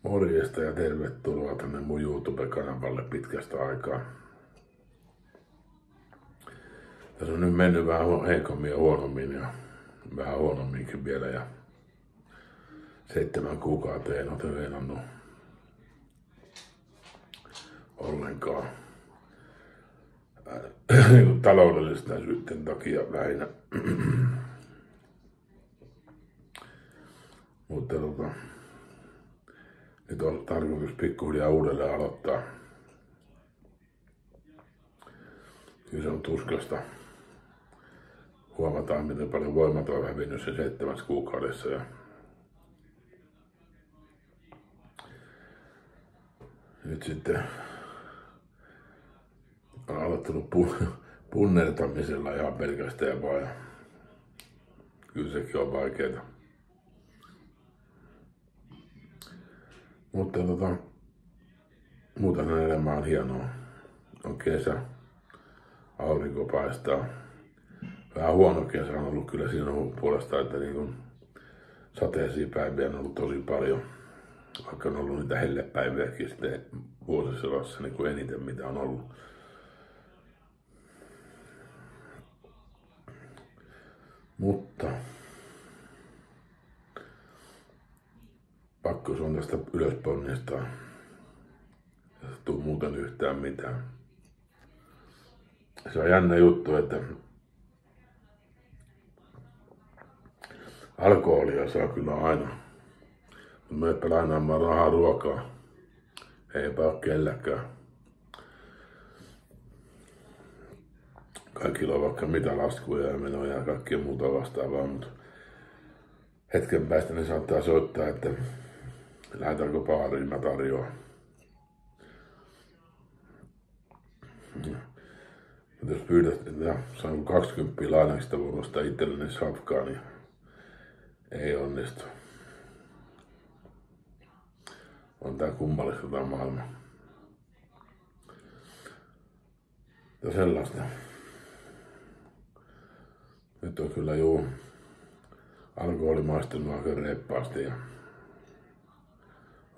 Morjesta ja tervetuloa tänne mun YouTube-kanavalle pitkästä aikaa. Tässä on nyt mennyt vähän heikommin ja huonommin ja vähän huonomminkin vielä ja 7 kuukauteen en ole treenannut ollenkaan. Taloudellisten syytten takia lähinnä. Mutta nyt on tarkoitus pikkuhiljaa uudelleen aloittaa. Kyllä se on tuskasta. Huomataan, miten paljon voimat on hävinnyt sen 7 kuukaudessa. Ja nyt sitten on aloittanut punnertamisella ihan pelkästään vaan. Ja kyllä sekin on vaikeeta. Mutta muuten elämä on hienoa. On kesä, aurinko paistaa. Vähän huono kesä on ollut kyllä siinä puolesta, että niin sateisia päiviä on ollut tosi paljon. Vaikka on ollut niitä hellepäiviäkin sitten vuosisadassa niin kuin eniten mitä on ollut. Mutta pakko se on tästä ylösponnistaa. Ei tuu muuten yhtään mitään. Se on jännä juttu, että alkoholia saa kyllä aina. Mutta me lainaamaan rahaa ruokaa. Eipä ole kelläkään. Kaikilla on vaikka mitä laskuja ja menoja ja kaikkea muuta vastaavaa, mutta hetken päästä ne saattaa soittaa, että lähdetäänkö baariin, mä tarjoan. Mutta jos pyydät, että saan 20 lainaksista voin ostaa itselleni safkaa, niin ei onnistu. On tää kummallista tää maailma. Ja sellaista. Nyt on kyllä alkoholi maistunut aika reippaasti ja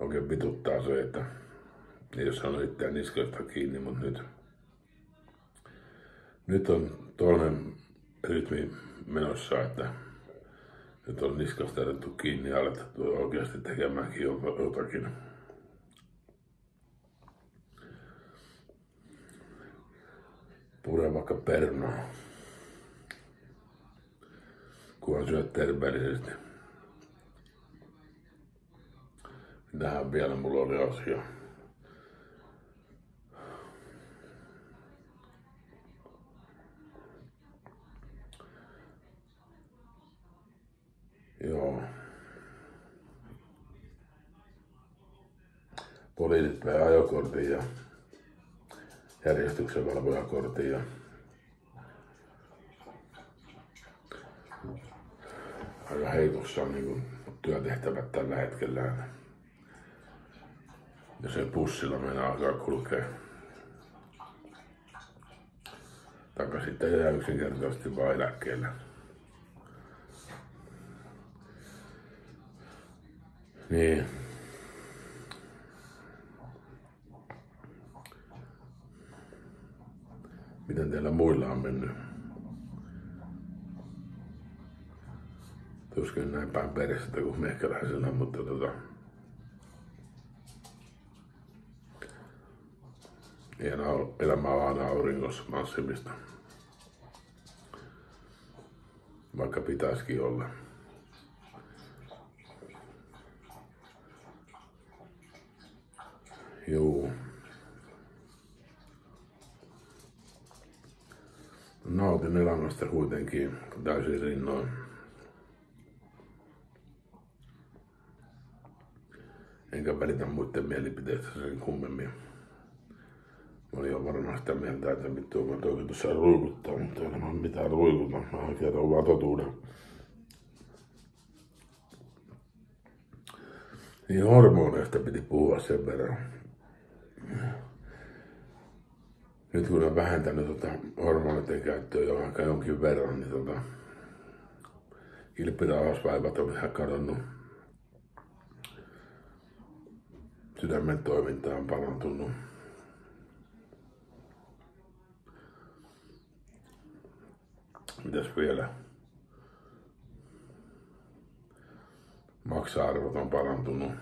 oikein vituttaa se, että ei ole saanut itseään niskoista kiinni, mutta nyt on toinen rytmi menossa, että nyt on niskasta otettu kiinni ja alettu oikeasti tekemäänkin jotakin. Pure vaikka perunaa, kunhan syöt terveellisesti. Mitähän vielä mulla oli asia. Joo. Poliisit vei ajokortin ja järjestyksenvalvojakortin ja aika heikossa on niin työtehtävät tällä hetkellä. Ja sen bussilla mennään alkaa kulkea. Taikka sitten jää yksinkertaisesti vaan eläkkeelle. Niin. Miten teillä muilla on mennyt? Tuskin näin päin peristä kuin meikäläisellä, mutta elämä on aina auringossa massimista. Vaikka pitäisikin olla. Juu. Nautin elämästä kuitenkin täysin rinnoin. Enkä välitä muiden mielipiteistä sen kummemmin. Mä olin jo varmaan sitä mieltä, että vittu mä toki tuossa ruikuttaa, mutta ei ole mitään ruikuta. Mä kerron vaan totuuden. Niin hormoneista piti puhua sen verran. Nyt kun on vähentänyt hormoneiden käyttöä jo aika jonkin verran, niin kilpirauhasvaivat on ihan kadonnut. Sydämen toiminta on parantunut. Mitäs vielä? Maksa-arvot on parantunut.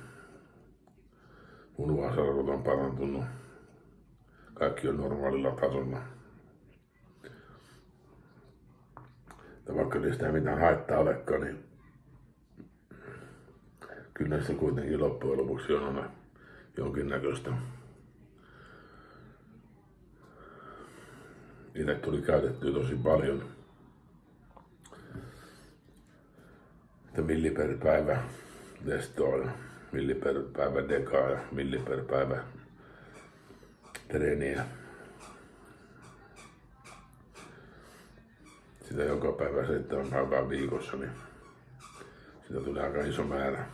Munuaisarvot on parantunut. Kaikki on normaalilla tasolla. Ja vaikka niistä ei mitään haittaa olekaan, niin kyllä näistä kuitenkin loppujen lopuksi on aina jonkinnäköistä. Itse tuli käytettyä tosi paljon. Että milli per päivä testoa ja milli per päivä dekaa ja milli per päivä treeniä. Sitä joka päivä 7 päivää viikossa, niin sitä tuli aika iso määrä.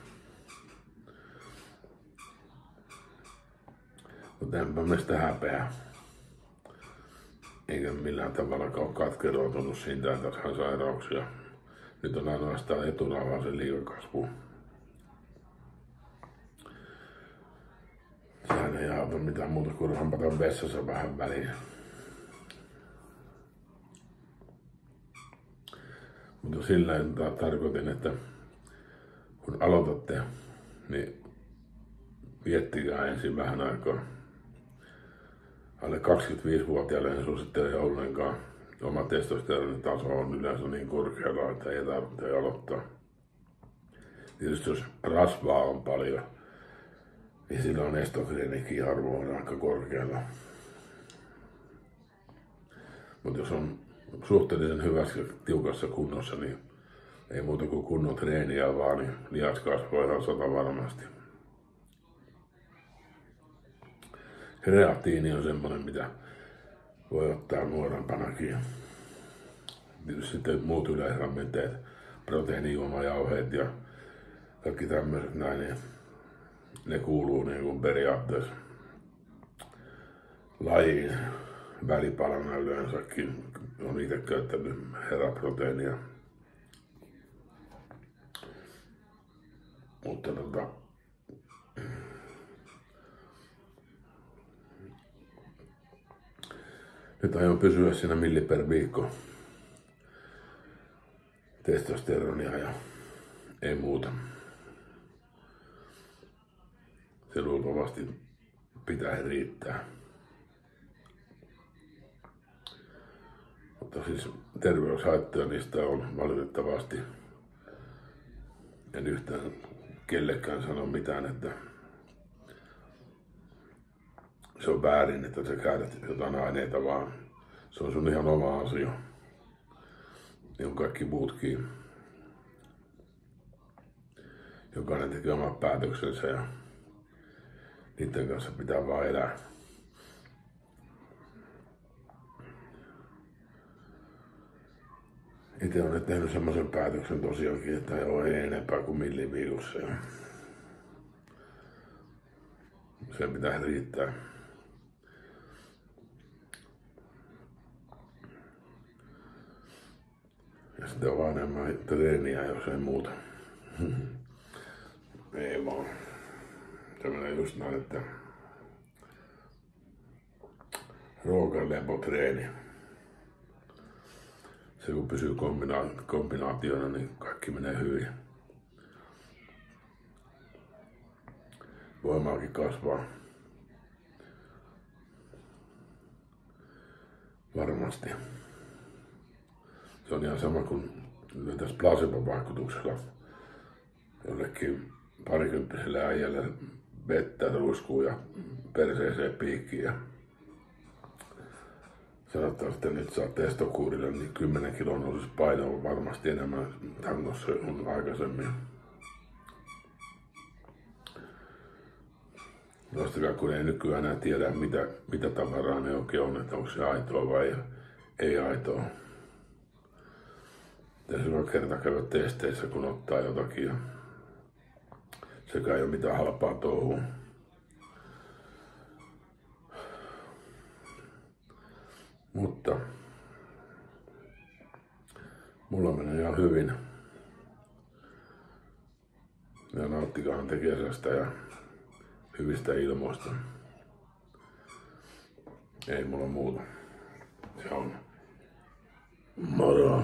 Mutta enpä mä sitä häpeä. Eikä millään tavalla ole katkeroitunut siitä, että sain sairauksia. Nyt on ainoastaan eturauhasen liikakasvu. Sehän ei auta mitään muuta kuin hampata vessassa vähän väliin. Mutta sillä tarkoitin, että kun aloitatte, niin viettikää ensin vähän aikaa. Alle 25-vuotiaille en suosittele ollenkaan. Oma testosteronitaso on yleensä niin korkealla, että ei tarvitse aloittaa. Tietysti jos rasvaa on paljon, niin silloin estrogeenikin arvo on aika korkealla. Mutta jos on suhteellisen hyvässä ja tiukassa kunnossa, niin ei muuta kuin kunnon treeniä vaan, niin lihas kasvaa ihan 100 varmasti. Kreatiini on semmoinen, mitä voi ottaa nuorempanakin. Tietysti sitten muut yleisravinteet, proteiinijuomajauheet ja kaikki tämmöiset näin, niin ne kuuluu niin kuin periaatteessa lajiin. Välipalana yleensäkin on itse käyttänyt heraproteiinia. Mutta nyt aion pysyä siinä milli per viikko testosteronia ja ei muuta. Se luultavasti pitää riittää. Mutta siis terveyshaittoja niistä on valitettavasti. En yhtään kellekään sano mitään, että se on väärin, että sä käytät jotain aineita, vaan se on sun ihan oma asia. Niin on kaikki muutkin. Jokainen tekee omat päätöksensä ja niiden kanssa pitää vaan elää. Itse olen tehnyt semmoisen päätöksen tosiaankin, että ei enempää kuin millin viikossa. Se pitää riittää. Ja sitten on vaan enemmän treeniä, jos ei muuta. Ei vaan. Se menee just näin, että ruoka-lepotreeni. Se kun pysyy kombinaationa, niin kaikki menee hyvin. Voimaakin kasvaa. Varmasti. Se on ihan sama kuin tässä placebo-vaikutuksella jollekin parikymppiselle äijälle vettä ruiskuu ja perseeseen piikkiin ja sanotaan, että nyt saa testokuurille, niin 10 kilon olisi painoa varmasti enemmän tangossa kuin aikaisemmin. Nostakaa, kun ei nykyään enää tiedä, mitä tavaraa ne oikein on, että onko se aitoa vai ei aitoa. Pitäisi vaan kerta käydä testeissä, kun ottaa jotakin. Ja sekä ei ole mitään halpaa touhua. Mutta mulla menee ihan hyvin. Ja nauttikaahan te kesästä ja hyvistä ilmoista. Ei mulla muuta. Se on moro.